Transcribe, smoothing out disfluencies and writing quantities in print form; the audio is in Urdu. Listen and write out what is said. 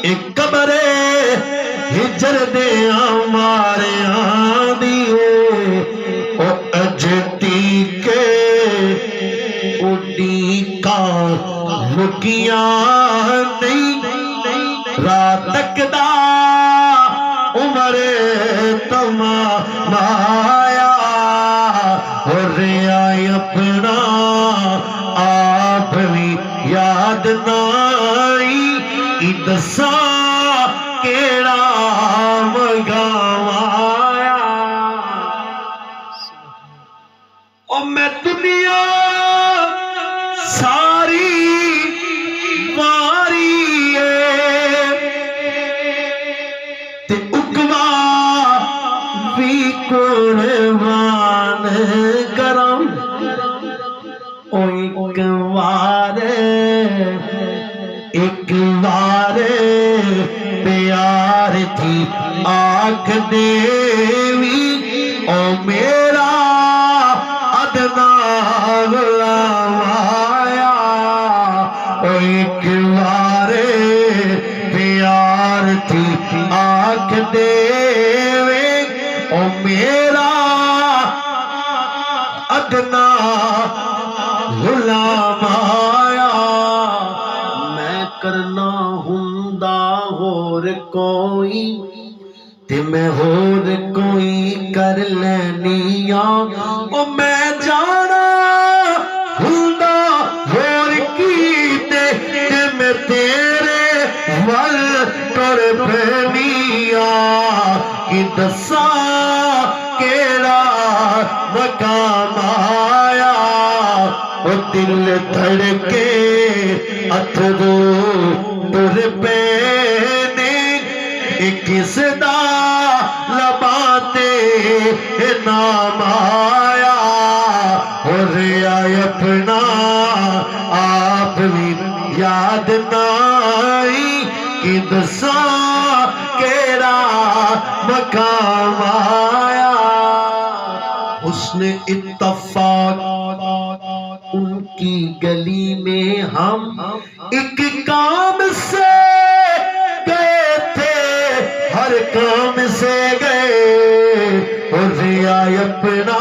ایک قبرے ہجر دے ہمارے آدیو او اجتی کے اڈی کا لکیاں نہیں رات تک دا عمر تمایا ہو رہا اپنا آپ بھی یاد نائی دسا کیڑا مگاوایا او میں دنیا ساری ماری تے اگوا بھی قربان کرم او ایک بار پیار تھی آنکھ دیوی او میرا ادنا غلام آیا او ایک بار پیار تھی آنکھ دیوی او میرا ادنا غلام آیا میں کرنا ہوندا ہور کوئی تے میں ہور کوئی کر لینیاں او میں جانا ہوندا ہور کیتے تے میں تیرے ول ٹر پینیاں کہ دسا کیڑا مقام آیا او دل دھڑکے اتھرو ٹر پینے کس دا لباتے نام آیا ہو رہا اپنا آپ بھی یاد نائی کہ دسا کیڑا مقام آیا حسن اتفاق ان کی گلی میں ہم ایک کام سے گئے تھے ہر کام سے گئے اور ریا اپنا